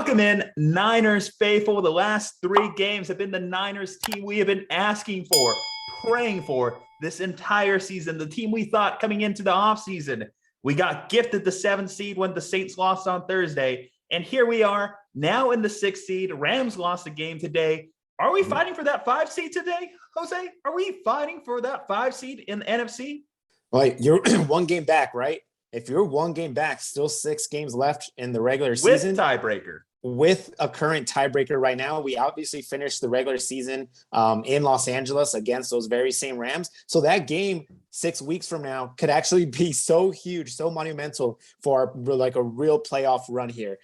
Welcome in, Niners faithful. The last 3 games have been the Niners team we have been asking for, praying for this entire season. The team we thought coming into the offseason. We got gifted the 7th seed when the Saints lost on Thursday. And here we are now in the 6th seed. Rams lost a game today. Are we fighting for that 5 seed today, Jose? Are we fighting for that 5 seed in the NFC? Well, you're 1 game back, right? If you're 1 game back, still 6 games left in the regular season. With tiebreaker. With a current tiebreaker right now. We obviously finished the regular season in Los Angeles against those very same Rams. So that game 6 weeks from now could actually be so huge, so monumental for like a real playoff run here.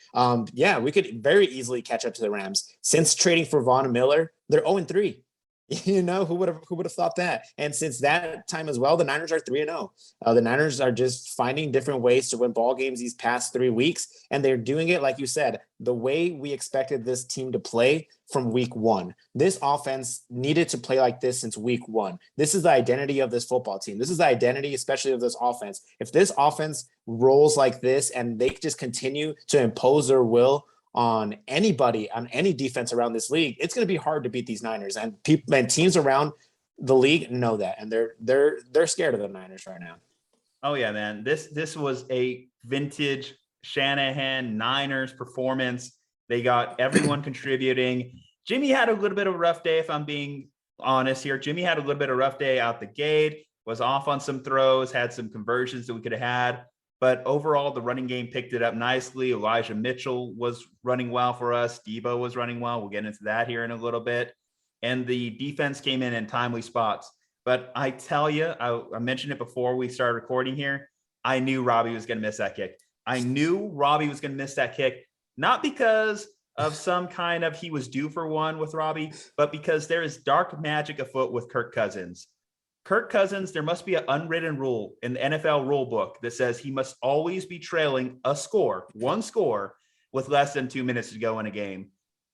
Yeah, we could very easily catch up to the Rams. Since trading for Von Miller, they're 0-3. You know, who would have thought that? And since that time as well, the Niners are 3-0. The Niners are just finding different ways to win ball games these past 3 weeks, and they're doing it, like you said, the way we expected this team to play from week 1. This offense needed to play like this since week 1. This is the identity of this football team. This is the identity, especially of this offense. If this offense rolls like this and they just continue to impose their will on anybody, on any defense around this league, it's going to be hard to beat these Niners. And people and teams around the league know that, and they're scared of the Niners right now. Oh yeah, man. This was a vintage Shanahan Niners performance. They got everyone contributing. Jimmy had a little bit of a rough day, if I'm being honest here. Jimmy had a little bit of a rough day out the gate, was off on some throws, had some conversions that we could have had. But overall, the running game picked it up nicely. Elijah Mitchell was running well for us. Deebo was running well. We'll get into that here in a little bit. And the defense came in timely spots. But I tell you, I mentioned it before we started recording here, I knew Robbie was going to miss that kick. I knew Robbie was going to miss that kick, not because of some kind of he was due for one with Robbie, but because there is dark magic afoot with Kirk Cousins. Kirk Cousins, there must be an unwritten rule in the NFL rule book that says he must always be trailing one score, with less than 2 minutes to go in a game.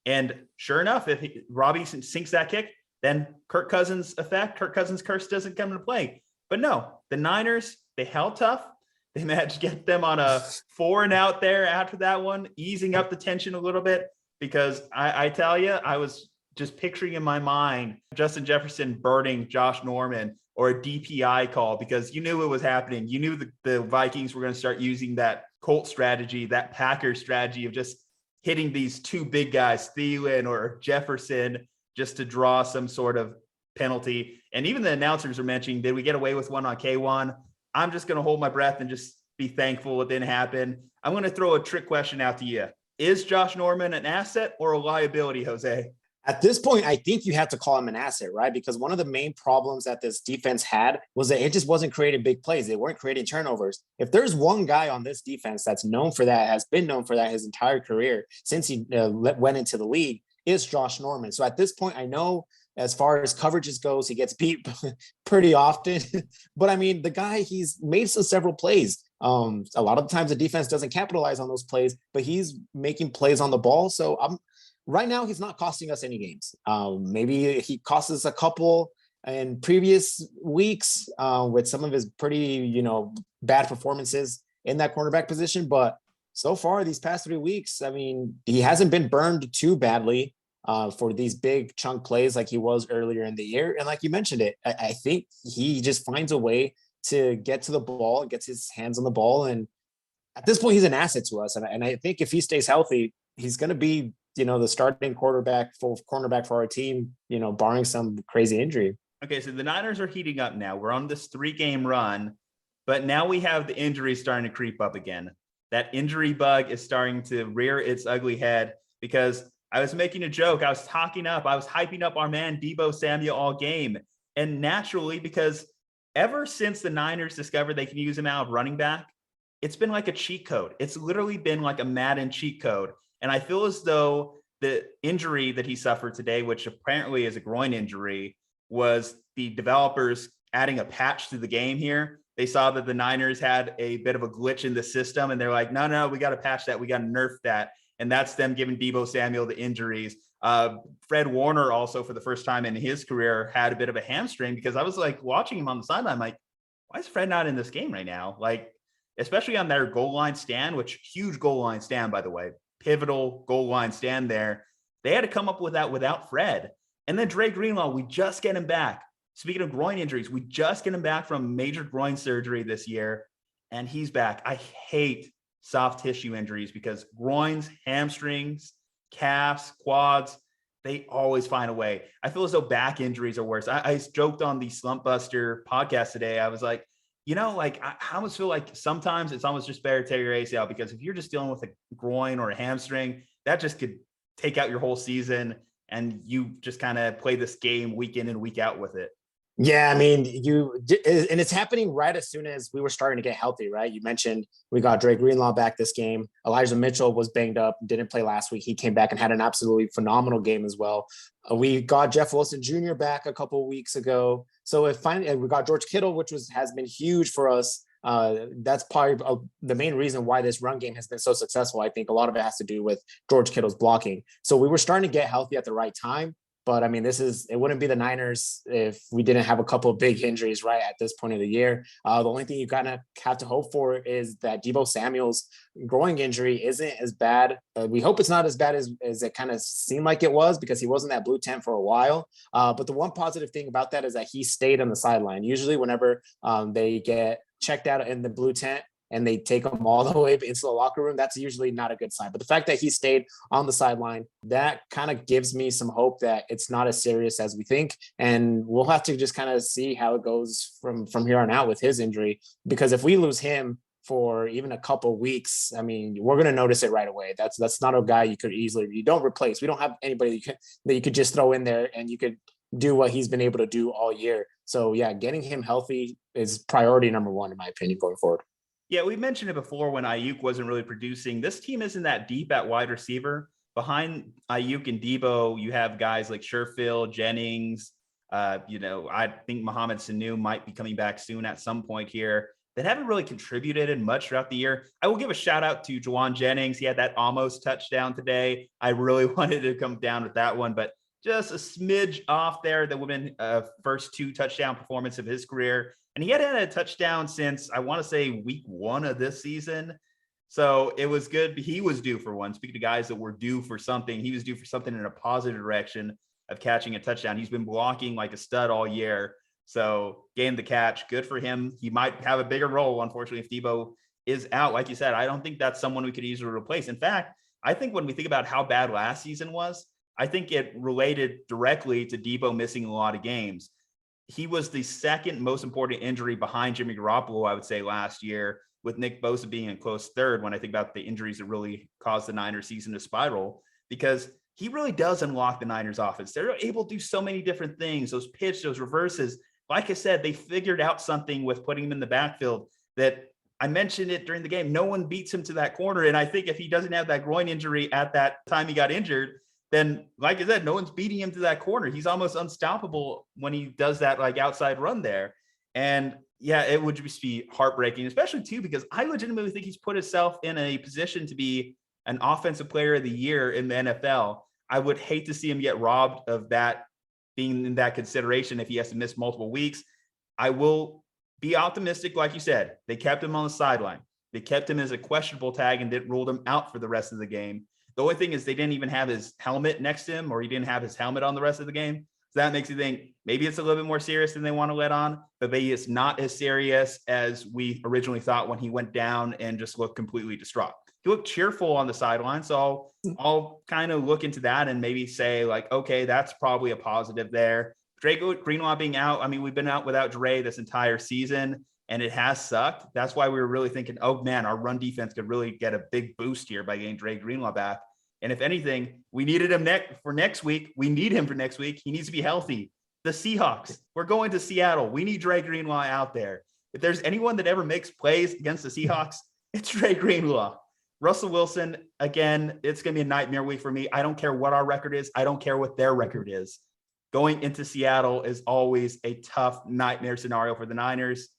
And sure enough, if Robbie sinks that kick, then Kirk Cousins' curse doesn't come into play. But no, the Niners, they held tough. They managed to get them on a 4-and-out there after that one, easing up the tension a little bit, because I tell you, I was just picturing in my mind Justin Jefferson burning Josh Norman or a DPI call, because you knew it was happening. You knew the Vikings were going to start using that Colt strategy, that Packers strategy of just hitting these 2 big guys, Thielen or Jefferson, just to draw some sort of penalty. And even the announcers are mentioning, did we get away with one on K1? I'm just going to hold my breath and just be thankful it didn't happen. I'm going to throw a trick question out to you. Is Josh Norman an asset or a liability, Jose? At this point, I think you have to call him an asset, right? Because one of the main problems that this defense had was that it just wasn't creating big plays. They weren't creating turnovers. If there's one guy on this defense that's known for that, has been known for that his entire career since he went into the league, it's Josh Norman. So at this point, I know as far as coverages goes, he gets beat pretty often. But I mean, the guy, he's made several plays. A lot of the times the defense doesn't capitalize on those plays, but he's making plays on the ball. So right now, he's not costing us any games. Maybe he cost us a couple in previous weeks with some of his pretty, bad performances in that cornerback position. But so far, these past 3 weeks, I mean, he hasn't been burned too badly for these big chunk plays like he was earlier in the year. And like you mentioned it, I think he just finds a way to get to the ball, gets his hands on the ball. And at this point, he's an asset to us. And I think if he stays healthy, he's going to be the starting cornerback for our team, barring some crazy injury. Okay, so the Niners are heating up now. We're on this 3-game run, but now we have the injuries starting to creep up again. That injury bug is starting to rear its ugly head, because I was making a joke. I was hyping up our man Deebo Samuel all game. And naturally, because ever since the Niners discovered they can use him out of running back, it's been like a cheat code. It's literally been like a Madden cheat code. And I feel as though the injury that he suffered today, which apparently is a groin injury, was the developers adding a patch to the game here. They saw that the Niners had a bit of a glitch in the system, and they're like, no, we got to patch that. We got to nerf that. And that's them giving Deebo Samuel the injuries. Fred Warner also, for the first time in his career, had a bit of a hamstring, because I was like watching him on the sideline, like, why is Fred not in this game right now? Like, especially on their goal line stand, which huge goal line stand, by the way. pivotal goal line stand there. They had to come up with that without Fred. And then Dre Greenlaw, we just get him back. Speaking of groin injuries, we just get him back from major groin surgery this year, and he's back. I hate soft tissue injuries because groins, hamstrings, calves, quads, they always find a way. I feel as though back injuries are worse. I joked on the Slump Buster podcast today. I was like, I almost feel like sometimes it's almost just better to tear your ACL, because if you're just dealing with a groin or a hamstring, that just could take out your whole season, and you just kind of play this game week in and week out with it. Yeah, I mean, and it's happening right as soon as we were starting to get healthy, right? You mentioned we got Dre Greenlaw back this game. Elijah Mitchell was banged up, didn't play last week. He came back and had an absolutely phenomenal game as well. We got Jeff Wilson Jr. back a couple of weeks ago. So we got George Kittle, which has been huge for us. That's probably the main reason why this run game has been so successful. I think a lot of it has to do with George Kittle's blocking. So we were starting to get healthy at the right time. But I mean, it wouldn't be the Niners if we didn't have a couple of big injuries right at this point of the year. The only thing you kind of have to hope for is that Deebo Samuel's groin injury isn't as bad. We hope it's not as bad as it kind of seemed like it was, because he was in that blue tent for a while. But the one positive thing about that is that he stayed on the sideline. Usually whenever they get checked out in the blue tent and they take him all the way into the locker room, that's usually not a good sign. But the fact that he stayed on the sideline, that kind of gives me some hope that it's not as serious as we think. And we'll have to just kind of see how it goes from here on out with his injury, because if we lose him for even a couple weeks, I mean, we're going to notice it right away. That's not a guy you don't replace. We don't have anybody that you could just throw in there and you could do what he's been able to do all year. So yeah, getting him healthy is priority number one, in my opinion, going forward. Yeah, we mentioned it before when Ayuk wasn't really producing. This team isn't that deep at wide receiver. Behind Ayuk and Deebo, you have guys like Sherfield, Jennings. I think Mohamed Sanu might be coming back soon at some point here, that haven't really contributed much throughout the year. I will give a shout out to Jauan Jennings. He had that almost touchdown today. I really wanted to come down with that one, but just a smidge off there. That would have been first 2 touchdown performance of his career. And he had a touchdown since, I want to say, week 1 of this season. So it was good. He was due for one. Speaking to guys that were due for something, he was due for something in a positive direction of catching a touchdown. He's been blocking like a stud all year. So gained the catch. Good for him. He might have a bigger role, unfortunately, if Deebo is out. Like you said, I don't think that's someone we could easily replace. In fact, I think when we think about how bad last season was, I think it related directly to Deebo missing a lot of games. He was the second most important injury behind Jimmy Garoppolo, I would say, last year, with Nick Bosa being in close third when I think about the injuries that really caused the Niners season to spiral, because he really does unlock the Niners offense. They're able to do so many different things, those pitch, those reverses. Like I said, they figured out something with putting him in the backfield that I mentioned it during the game. No one beats him to that corner. And I think if he doesn't have that groin injury at that time he got injured, then, like I said, no one's beating him to that corner. He's almost unstoppable when he does that like outside run there. And yeah, it would just be heartbreaking, especially too, because I legitimately think he's put himself in a position to be an offensive player of the year in the NFL. I would hate to see him get robbed of that, being in that consideration if he has to miss multiple weeks. I will be optimistic. Like you said, they kept him on the sideline. They kept him as a questionable tag and didn't rule him out for the rest of the game. The only thing is they didn't even have his helmet next to him, or he didn't have his helmet on the rest of the game. So that makes you think maybe it's a little bit more serious than they want to let on, but maybe it's not as serious as we originally thought when he went down and just looked completely distraught. He looked cheerful on the sideline. So I'll kind of look into that and maybe say like, okay, that's probably a positive there. Dre Greenlaw being out. I mean, we've been out without Dre this entire season, and it has sucked. That's why we were really thinking, oh man, our run defense could really get a big boost here by getting Dre Greenlaw back. And if anything, we needed him for next week. We need him for next week. He needs to be healthy. The Seahawks, we're going to Seattle. We need Dre Greenlaw out there. If there's anyone that ever makes plays against the Seahawks, it's Dre Greenlaw. Russell Wilson, again, it's going to be a nightmare week for me. I don't care what our record is. I don't care what their record is. Going into Seattle is always a tough nightmare scenario for the Niners.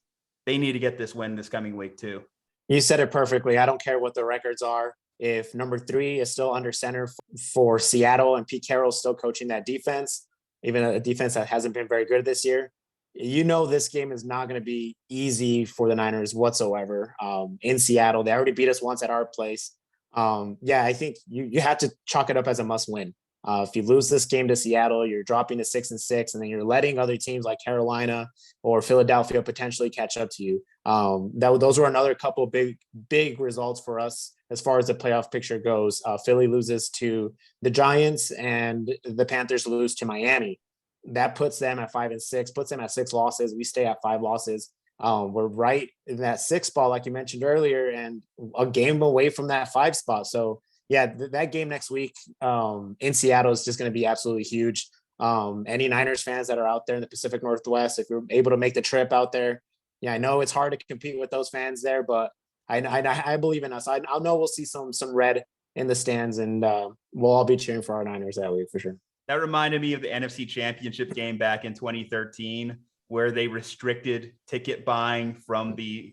They need to get this win this coming week too. You said it perfectly. I don't care what the records are. If number 3 is still under center for Seattle and Pete Carroll's still coaching that defense, even a defense that hasn't been very good this year, you know this game is not going to be easy for the Niners whatsoever. In Seattle, they already beat us once at our place. Yeah, I think you have to chalk it up as a must win. If you lose this game to Seattle, you're dropping to 6-6, and then you're letting other teams like Carolina or Philadelphia potentially catch up to you. Those were another couple big results for us as far as the playoff picture goes. Philly loses to the Giants, and the Panthers lose to Miami. That puts them at 5-6, puts them at 6 losses. We stay at 5 losses. We're right in that 6 spot, like you mentioned earlier, and a game away from that 5 spot. So yeah, that game next week in Seattle is just going to be absolutely huge. Any Niners fans that are out there in the Pacific Northwest, if you're able to make the trip out there, yeah, I know it's hard to compete with those fans there, but I believe in us. I know we'll see some red in the stands, and we'll all be cheering for our Niners that week for sure. That reminded me of the NFC Championship game back in 2013, where they restricted ticket buying from the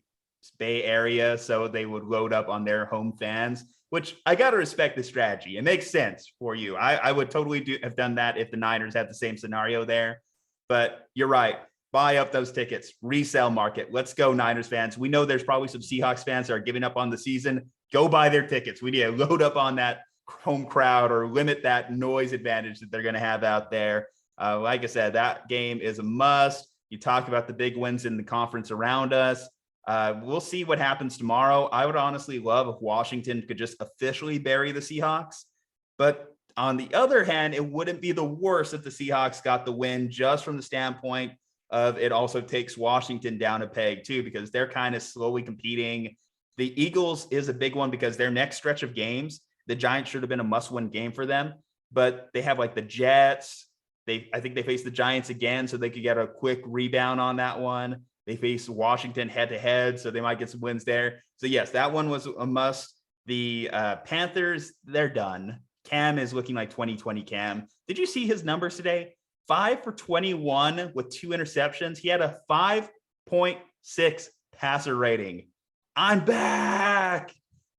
Bay Area so they would load up on their home fans, which I got to respect the strategy. It makes sense for you. I would totally have done that if the Niners had the same scenario there. But you're right. Buy up those tickets, resale market. Let's go, Niners fans. We know there's probably some Seahawks fans that are giving up on the season. Go buy their tickets. We need to load up on that home crowd or limit that noise advantage that they're going to have out there. Like I said, that game is a must. You talk about the big wins in the conference around us. We'll see what happens tomorrow. I would honestly love if Washington could just officially bury the Seahawks. But on the other hand, it wouldn't be the worst if the Seahawks got the win, just from the standpoint of it also takes Washington down a peg too, because they're kind of slowly competing. The Eagles is a big one because their next stretch of games, the Giants should have been a must-win game for them, but they have like the Jets. I think they face the Giants again, so they could get a quick rebound on that one. They face Washington head-to-head, so they might get some wins there. So yes, that one was a must. The Panthers, they're done. Cam is looking like 2020 Cam. Did you see his numbers today? 5 for 21 with 2 interceptions. He had a 5.6 passer rating. I'm back.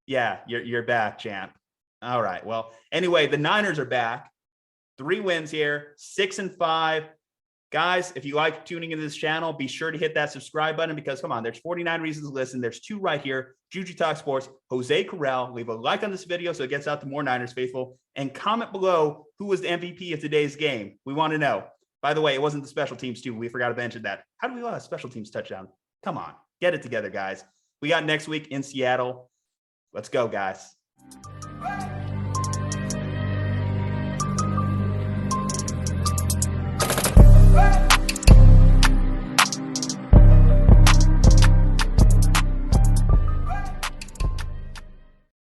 Yeah, you're back, champ. All right. Well, anyway, the Niners are back. 3 wins here, 6-5. Guys, if you like tuning into this channel, be sure to hit that subscribe button, because come on, there's 49 reasons to listen. There's 2 right here. Juju Talk Sports, Jose Corral. Leave a like on this video so it gets out to more Niners faithful, and comment below who was the MVP of today's game. We want to know. By the way, it wasn't the special teams too. We forgot to mention that. How do we allow a special teams touchdown? Come on, get it together, guys. We got next week in Seattle. Let's go, guys.